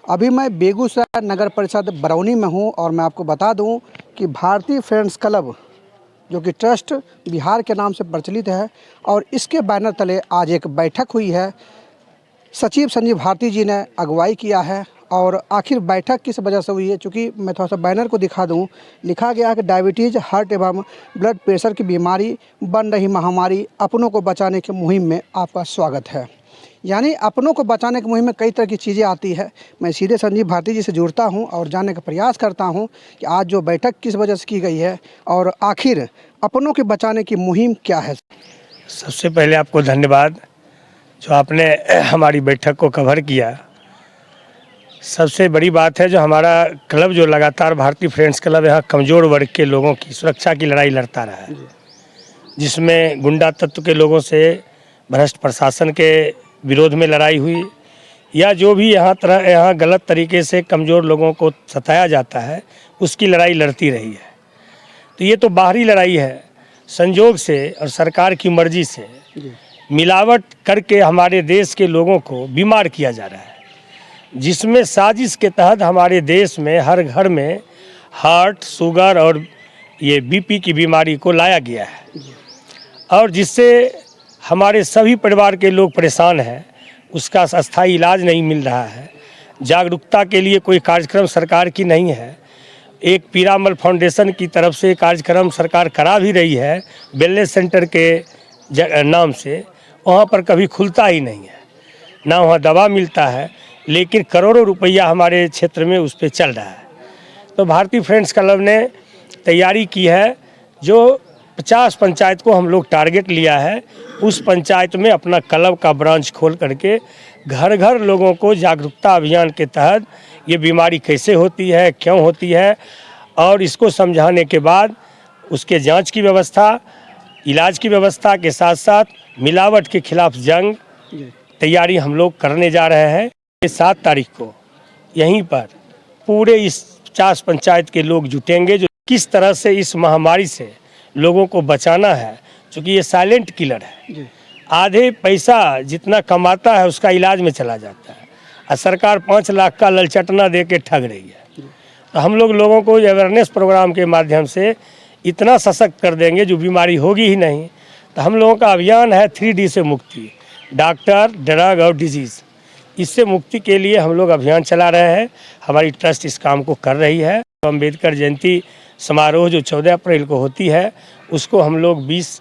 अभी मैं बेगूसराय नगर परिषद बरौनी में हूं और मैं आपको बता दूं कि भारतीय फ्रेंड्स क्लब जो कि ट्रस्ट बिहार के नाम से प्रचलित है और इसके बैनर तले आज एक बैठक हुई है। सचिव संजीव भारती जी ने अगुवाई किया है और आखिर बैठक किस वजह से हुई है, चूँकि मैं थोड़ा सा बैनर को दिखा दूं, लिखा गया है कि डायबिटीज़, हार्ट एवं ब्लड प्रेशर की बीमारी बन रही महामारी, अपनों को बचाने की मुहिम में आपका स्वागत है। यानी अपनों को बचाने की मुहिम में कई तरह की चीज़ें आती है। मैं सीधे संजीव भारती जी से जुड़ता हूं और जानने का प्रयास करता हूं कि आज जो बैठक किस वजह से की गई है और आखिर अपनों के बचाने की मुहिम क्या है। सबसे पहले आपको धन्यवाद जो आपने हमारी बैठक को कवर किया। सबसे बड़ी बात है जो हमारा क्लब जो लगातार भारतीय फ्रेंड्स क्लब यहाँ कमज़ोर वर्ग के लोगों की सुरक्षा की लड़ाई लड़ता रहा है, जिसमें गुंडा तत्व के लोगों से भ्रष्ट प्रशासन के विरोध में लड़ाई हुई या जो भी यहाँ गलत तरीके से कमज़ोर लोगों को सताया जाता है उसकी लड़ाई लड़ती रही है। तो ये तो बाहरी लड़ाई है, संजोग से और सरकार की मर्जी से मिलावट करके हमारे देश के लोगों को बीमार किया जा रहा है, जिसमें साजिश के तहत हमारे देश में हर घर में हार्ट, शुगर और ये बीपी की बीमारी को लाया गया है और जिससे हमारे सभी परिवार के लोग परेशान हैं। उसका अस्थायी इलाज नहीं मिल रहा है। जागरूकता के लिए कोई कार्यक्रम सरकार की नहीं है। एक पीरामल फाउंडेशन की तरफ से कार्यक्रम सरकार करा भी रही है वेलनेस सेंटर के नाम से, वहाँ पर कभी खुलता ही नहीं है, ना वहाँ दवा मिलता है, लेकिन करोड़ों रुपया हमारे क्षेत्र में उस पर चल रहा है। तो भारतीय फ्रेंड्स क्लब ने तैयारी की है, जो 50 पंचायत को हम लोग टारगेट लिया है। उस पंचायत में अपना क्लब का ब्रांच खोल करके घर घर लोगों को जागरूकता अभियान के तहत ये बीमारी कैसे होती है, क्यों होती है और इसको समझाने के बाद उसके जांच की व्यवस्था, इलाज की व्यवस्था के साथ साथ मिलावट के खिलाफ जंग तैयारी हम लोग करने जा रहे हैं। 7 तारीख को यहीं पर पूरे इस 50 पंचायत के लोग जुटेंगे, जो किस तरह से इस महामारी से लोगों को बचाना है, क्योंकि ये साइलेंट किलर है। आधे पैसा जितना कमाता है उसका इलाज में चला जाता है और सरकार 5 लाख का ललचटना दे के ठग रही है। तो हम लोगों को अवेयरनेस प्रोग्राम के माध्यम से इतना सशक्त कर देंगे जो बीमारी होगी ही नहीं। तो हम लोगों का अभियान है 3D से मुक्ति, डॉक्टर, ड्रग और डिजीज़। इससे मुक्ति के लिए हम लोग अभियान चला रहे हैं। हमारी ट्रस्ट इस काम को कर रही है। अम्बेडकर जयंती समारोह जो 14 अप्रैल को होती है उसको हम लोग 20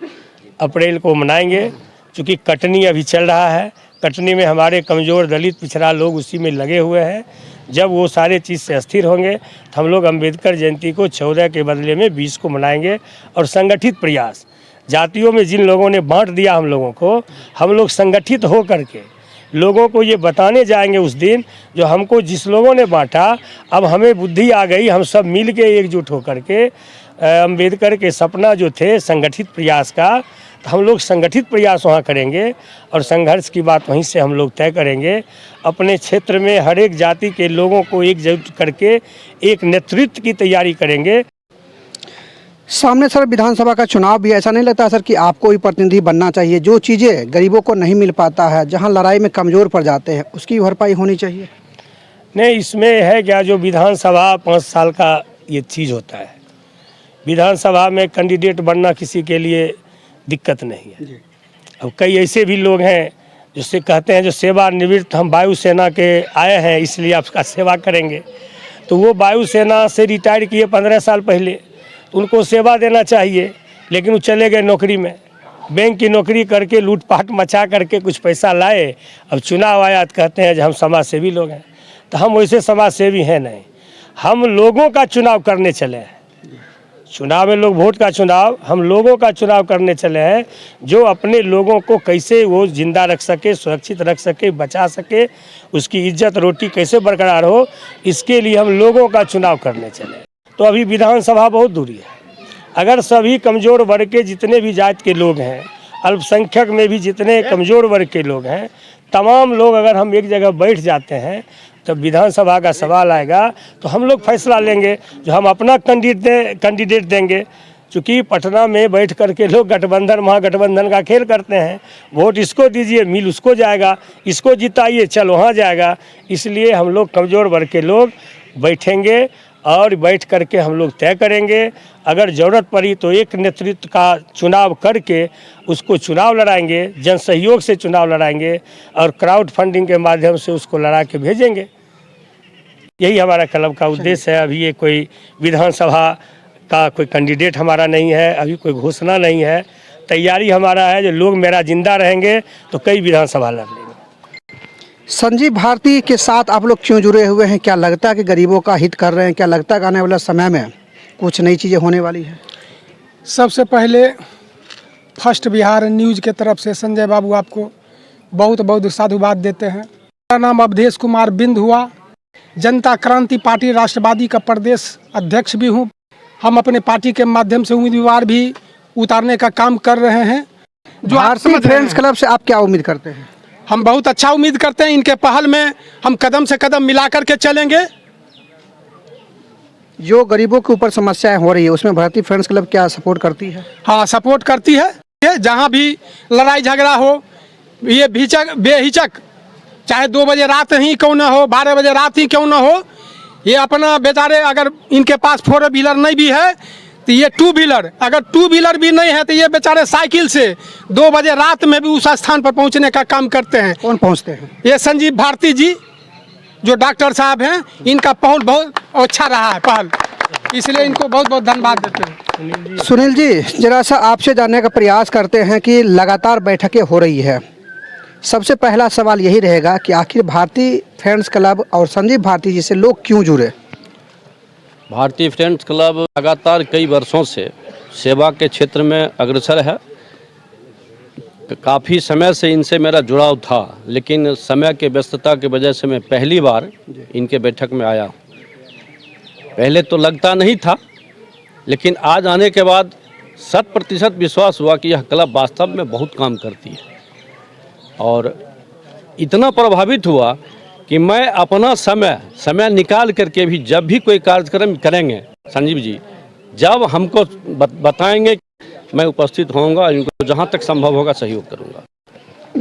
अप्रैल को मनाएंगे। चूँकि कटनी अभी चल रहा है, कटनी में हमारे कमज़ोर दलित पिछड़ा लोग उसी में लगे हुए हैं। जब वो सारे चीज़ से अस्थिर होंगे तो हम लोग अम्बेडकर जयंती को 14 के बदले में 20 को मनाएंगे। और संगठित प्रयास, जातियों में जिन लोगों ने बांट दिया हम लोगों को, हम लोग संगठित हो करके लोगों को ये बताने जाएंगे उस दिन, जो हमको जिस लोगों ने बांटा अब हमें बुद्धि आ गई, हम सब मिल के एकजुट होकर के अम्बेडकर के सपना जो थे संगठित प्रयास का, तो हम लोग संगठित प्रयास वहाँ करेंगे और संघर्ष की बात वहीं से हम लोग तय करेंगे। अपने क्षेत्र में हर एक जाति के लोगों को एकजुट करके एक नेतृत्व की तैयारी करेंगे। सामने सर विधानसभा का चुनाव भी, ऐसा नहीं लगता सर कि आपको ही प्रतिनिधि बनना चाहिए? जो चीज़ें गरीबों को नहीं मिल पाता है, जहां लड़ाई में कमज़ोर पड़ जाते हैं, उसकी भरपाई होनी चाहिए। नहीं, इसमें है क्या, जो विधानसभा 5 साल का ये चीज़ होता है। विधानसभा में कैंडिडेट बनना किसी के लिए दिक्कत नहीं है। अब कई ऐसे भी लोग हैं जिससे कहते हैं जो सेवानिवृत्त, हम वायुसेना के आए हैं इसलिए आपका सेवा करेंगे। तो वो वायुसेना से रिटायर किए 15 साल पहले, उनको सेवा देना चाहिए, लेकिन वो चले गए नौकरी में, बैंक की नौकरी करके लूटपाट मचा करके कुछ पैसा लाए। अब चुनाव आया तो कहते हैं जो हम समाज सेवी लोग हैं। तो हम वैसे समाज सेवी हैं नहीं, हम लोगों का चुनाव करने चले हैं। चुनाव में लोग वोट का चुनाव, हम लोगों का चुनाव करने चले हैं, जो अपने लोगों को कैसे वो जिंदा रख सके, सुरक्षित रख सके, बचा सके, उसकी इज्जत रोटी कैसे बरकरार हो, इसके लिए हम लोगों का चुनाव करने चले। तो अभी विधानसभा बहुत दूरी है। अगर सभी कमज़ोर वर्ग के जितने भी जात के लोग हैं, अल्पसंख्यक में भी जितने कमज़ोर वर्ग के लोग हैं, तमाम लोग अगर हम एक जगह बैठ जाते हैं तो विधानसभा का सवाल आएगा तो हम लोग फैसला लेंगे, जो हम अपना कैंडिडेट देंगे। चूँकि पटना में बैठ करके लोग गठबंधन महागठबंधन का खेल करते हैं, वोट इसको दीजिए मिल उसको जाएगा, इसको जिताइए चल वहाँ जाएगा। इसलिए हम लोग कमज़ोर वर्ग के लोग बैठेंगे और बैठ करके हम लोग तय करेंगे। अगर ज़रूरत पड़ी तो एक नेतृत्व का चुनाव करके उसको चुनाव लड़ाएंगे, जन सहयोग से चुनाव लड़ाएंगे और क्राउड फंडिंग के माध्यम से उसको लड़ा के भेजेंगे। यही हमारा क्लब का उद्देश्य है। अभी ये कोई विधानसभा का कोई कैंडिडेट हमारा नहीं है, अभी कोई घोषणा नहीं है। तैयारी हमारा है जो लोग मेरा जिंदा रहेंगे तो कई विधानसभा लड़ लेंगे। संजीव भारती के साथ आप लोग क्यों जुड़े हुए हैं? क्या लगता है कि गरीबों का हित कर रहे हैं? क्या लगता है कि आने वाला समय में कुछ नई चीज़ें होने वाली है? सबसे पहले फर्स्ट बिहार न्यूज़ के तरफ से संजय बाबू आपको बहुत बहुत साधुवाद देते हैं। मेरा नाम अवधेश कुमार बिंद हुआ, जनता क्रांति पार्टी राष्ट्रवादी का प्रदेश अध्यक्ष भी हूँ। हम अपने पार्टी के माध्यम से उम्मीदवार भी उतारने का काम कर रहे हैं। जो भारतीय फ्रेंड्स क्लब से आप क्या उम्मीद करते हैं? हम बहुत अच्छा उम्मीद करते हैं। इनके पहल में हम कदम से कदम मिला करके चलेंगे। जो गरीबों के ऊपर समस्याएं हो रही है उसमें भारतीय फ्रेंड्स क्लब क्या सपोर्ट करती है? हाँ, सपोर्ट करती है। जहाँ भी लड़ाई झगड़ा हो, ये बेहिचक चाहे 2 बजे रात ही क्यों ना हो, 12 बजे रात ही क्यों ना हो, ये अपना बेचारे अगर इनके पास 4 व्हीलर नहीं भी है तो ये 2 व्हीलर, अगर 2 व्हीलर भी नहीं है तो ये बेचारे साइकिल से 2 बजे रात में भी उस स्थान पर पहुंचने का काम करते हैं। कौन पहुंचते हैं? ये संजीव भारती जी जो डॉक्टर साहब हैं, इनका पहुंच बहुत अच्छा रहा है पहल, इसलिए इनको बहुत बहुत धन्यवाद देते हैं। सुनील जी, जरा सा आपसे जानने का प्रयास करते हैं कि लगातार बैठकें हो रही है। सबसे पहला सवाल यही रहेगा कि आखिर भारतीय फ्रेंड्स क्लब और संजीव भारती जी से लोग क्यों जुड़े? भारतीय फ्रेंड्स क्लब लगातार कई वर्षों से सेवा के क्षेत्र में अग्रसर है। काफ़ी समय से इनसे मेरा जुड़ाव था, लेकिन समय के व्यस्तता की वजह से मैं पहली बार इनके बैठक में आया। पहले तो लगता नहीं था, लेकिन आज आने के बाद 100% विश्वास हुआ कि यह क्लब वास्तव में बहुत काम करती है। और इतना प्रभावित हुआ कि मैं अपना समय निकाल करके भी जब भी कोई कार्यक्रम करेंगे संजीव जी, जब हमको बताएंगे मैं उपस्थित होऊंगा, इनको जहां तक संभव होगा सहयोग करूंगा।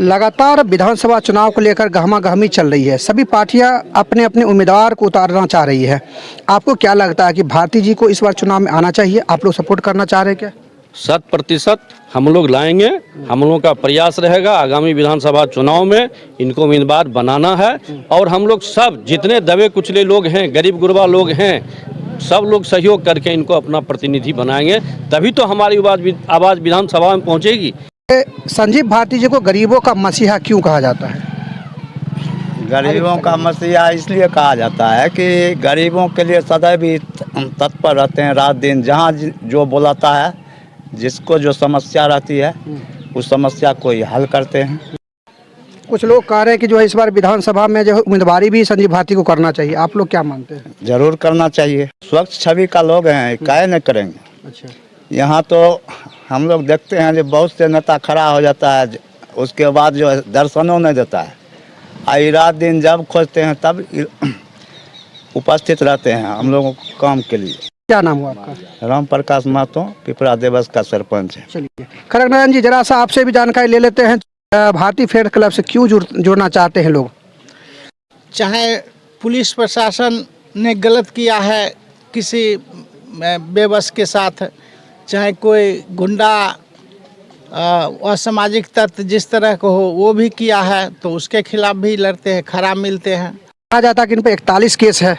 लगातार विधानसभा चुनाव को लेकर गहमागहमी चल रही है। सभी पार्टियां अपने अपने उम्मीदवार को उतारना चाह रही है। आपको क्या लगता है कि भारती जी को इस बार चुनाव में आना चाहिए? आप लोग सपोर्ट करना चाह रहे हैं क्या? 100% हम लोग लाएंगे। हम लोगों का प्रयास रहेगा आगामी विधानसभा चुनाव में इनको उम्मीदवार बनाना है। और हम लोग सब जितने दबे कुचले लोग हैं, गरीब गुरबा लोग हैं, सब लोग सहयोग करके इनको अपना प्रतिनिधि बनाएंगे, तभी तो हमारी आवाज़ विधानसभा में पहुंचेगी। संजीव भारती जी को गरीबों का मसीहा क्यों कहा जाता है? गरीबों का मसीहा इसलिए कहा जाता है कि गरीबों के लिए सदैव ही तत्पर रहते हैं, रात दिन। जहाँ जो बुलाता है, जिसको जो समस्या रहती है उस समस्या को ही हल करते हैं। कुछ लोग कह रहे हैं कि जो है इस बार विधानसभा में जो उम्मीदवारी भी संजीव भारती को करना चाहिए। आप लोग क्या मानते हैं? जरूर करना चाहिए। स्वच्छ छवि का लोग हैं, काहे नहीं करेंगे। अच्छा, यहाँ तो हम लोग देखते हैं जो बहुत से नेता खड़ा हो जाता है, उसके बाद जो है दर्शनों नहीं देता है। आई रात दिन जब खोजते हैं तब उपस्थित रहते हैं हम लोगों को काम के लिए। क्या नाम हुआ आपका? राम प्रकाश महतो, पिपरा देवस का सरपंच है। चलिए खड़गनारायण जी, जरा सा आपसे भी जानकारी ले लेते हैं। भारतीय फ्रेंड्स क्लब से क्यों जुड़ना चाहते हैं लोग? चाहे पुलिस प्रशासन ने गलत किया है किसी बेबस के साथ, चाहे कोई गुंडा असामाजिक तत्व जिस तरह को हो वो भी किया है, तो उसके खिलाफ भी लड़ते हैं, खड़ा मिलते हैं। कहा जाता है कि इन पर 41 केस है।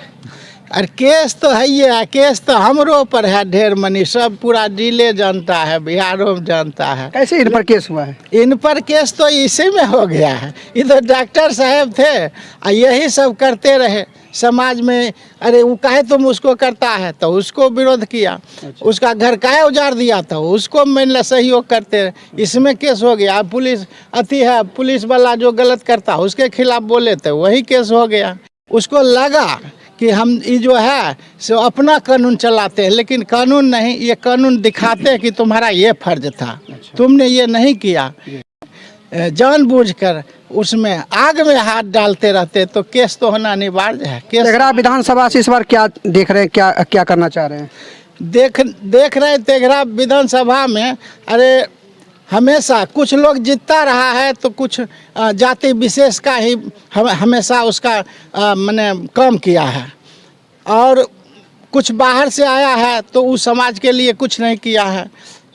अरे केस तो है ही है, केस तो हमरो पर है ढेर मनी, सब पूरा जिले जानता है, बिहारों में जानता है। कैसे इन पर केस हुआ है? इन पर केस तो इसी में हो गया है। इधर डॉक्टर साहब थे और यही सब करते रहे समाज में। अरे वो काहे तुम उसको करता है तो उसको विरोध किया। उसका घर काहे उजाड़ दिया था उसको मैंने सहयोग करते रहे, इसमें केस हो गया। पुलिस है, पुलिस वाला जो गलत करता उसके खिलाफ बोले थे, वही केस हो गया। उसको लगा कि हम ये जो है सो अपना कानून चलाते हैं, लेकिन कानून नहीं, ये कानून दिखाते हैं कि तुम्हारा ये फर्ज था, तुमने ये नहीं किया। जानबूझकर उसमें आग में हाथ डालते रहते तो केस तो होना अनिवार्य है। केस तेघड़ा विधानसभा से इस बार क्या देख रहे हैं, क्या करना चाह रहे हैं? देख रहे तेघरा विधानसभा में, अरे हमेशा कुछ लोग जीतता रहा है तो कुछ जाति विशेष का ही हमेशा उसका मैंने काम किया है, और कुछ बाहर से आया है तो उस समाज के लिए कुछ नहीं किया है।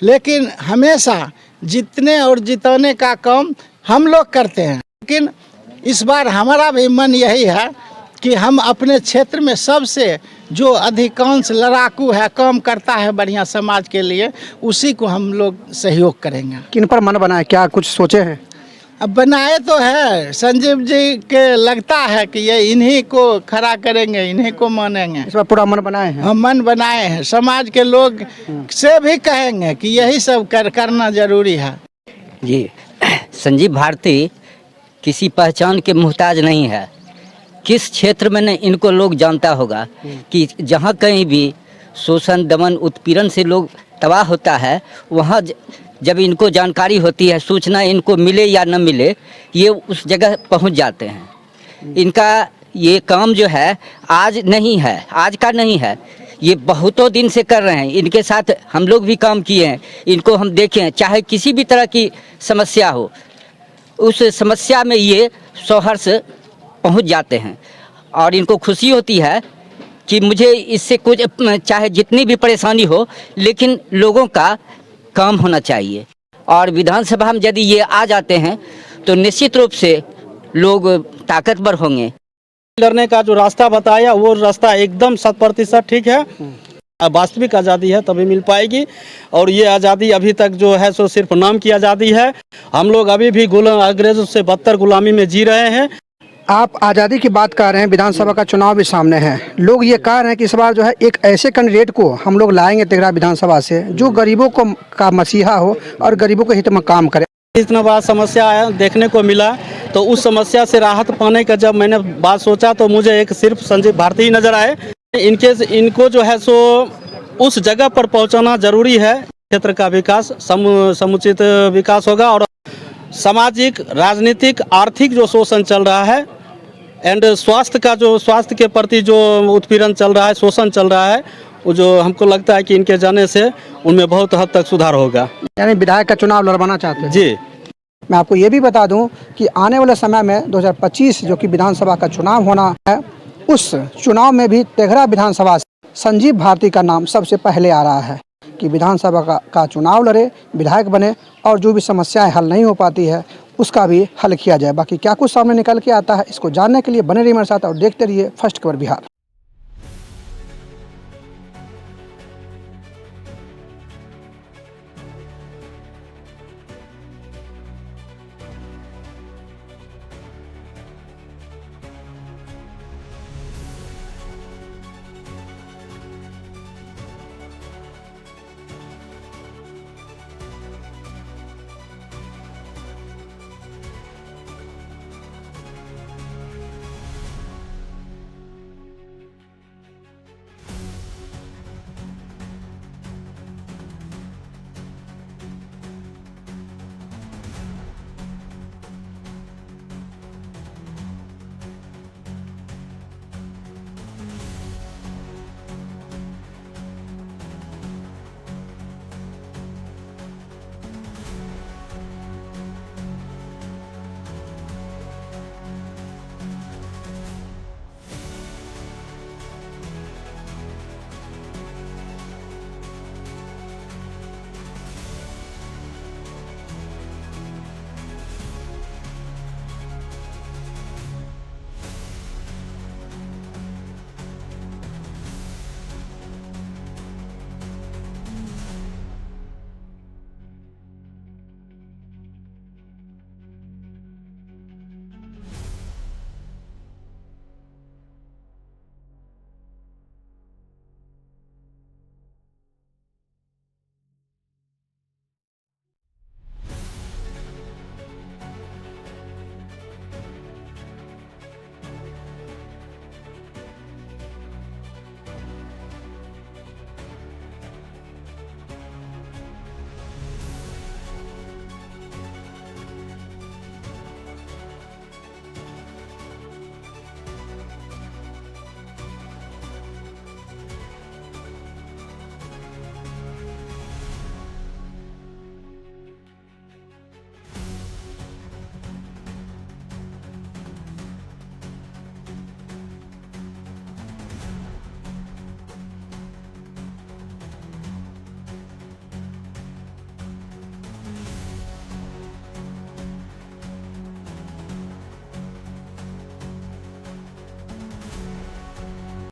लेकिन हमेशा जीतने और जिताने का काम हम लोग करते हैं। लेकिन इस बार हमारा भी मन यही है कि हम अपने क्षेत्र में सबसे जो अधिकांश लड़ाकू है, काम करता है बढ़िया समाज के लिए, उसी को हम लोग सहयोग करेंगे। किन पर मन बना है, क्या कुछ सोचे हैं? अब बनाए तो है, संजीव जी के लगता है कि ये इन्हीं को खड़ा करेंगे, इन्हीं को मानेंगे। इस बार पूरा मन बनाए हैं? हम मन बनाए हैं, समाज के लोग से भी कहेंगे कि यही सब करना जरूरी है। जी, संजीव भारती किसी पहचान के मुहताज नहीं है। किस क्षेत्र में न इनको लोग जानता होगा कि जहाँ कहीं भी शोषण, दमन, उत्पीड़न से लोग तबाह होता है, वहाँ जब इनको जानकारी होती है, सूचना इनको मिले या न मिले, ये उस जगह पहुँच जाते हैं। इनका ये काम जो है आज नहीं है, आज का नहीं है, ये बहुतों दिन से कर रहे हैं। इनके साथ हम लोग भी काम किए हैं, इनको हम देखे हैं। चाहे किसी भी तरह की समस्या हो, उस समस्या में ये सहर्ष पहुंच जाते हैं, और इनको खुशी होती है कि मुझे इससे कुछ, चाहे जितनी भी परेशानी हो, लेकिन लोगों का काम होना चाहिए। और विधानसभा में यदि ये आ जाते हैं तो निश्चित रूप से लोग ताकतवर होंगे। लड़ने का जो रास्ता बताया वो रास्ता एकदम 100% ठीक है। वास्तविक आज़ादी है तभी मिल पाएगी, और ये आज़ादी अभी तक जो है सो सिर्फ नाम की आज़ादी है। हम लोग अभी भी अंग्रेजों से बदतर गुलामी में जी रहे हैं। आप आज़ादी की बात कर रहे हैं, विधानसभा का चुनाव भी सामने है। लोग ये कह रहे हैं कि इस बार जो है एक ऐसे कैंडिडेट को हम लोग लाएंगे तेघरा विधानसभा से जो गरीबों को का मसीहा हो और गरीबों के हित में काम करे। इतना बड़ा समस्या देखने को मिला, तो उस समस्या से राहत पाने का जब मैंने बात सोचा तो मुझे एक सिर्फ संजीव भारती ही नजर आए। इनको जो है सो उस जगह पर पहुंचाना जरूरी है। क्षेत्र का विकास समुचित विकास होगा, और सामाजिक, राजनीतिक, आर्थिक जो शोषण चल रहा है एंड स्वास्थ्य के प्रति जो उत्पीड़न चल रहा है, शोषण चल रहा है, वो जो हमको लगता है कि इनके जाने से उनमें बहुत हद तक सुधार होगा। यानी विधायक का चुनाव लड़वाना चाहते हैं? जी। मैं आपको ये भी बता दूं कि आने वाले समय में 2025 जो कि विधानसभा का चुनाव होना है, उस चुनाव में भी तेघरा विधानसभा से संजीव भारती का नाम सबसे पहले आ रहा है कि विधानसभा का चुनाव लड़े, विधायक बने, और जो भी समस्याएं हल नहीं हो पाती है उसका भी हल किया जाए। बाकी क्या कुछ सामने निकल के आता है, इसको जानने के लिए बने रहिए हमारे साथ और देखते रहिए फर्स्ट खबर बिहार।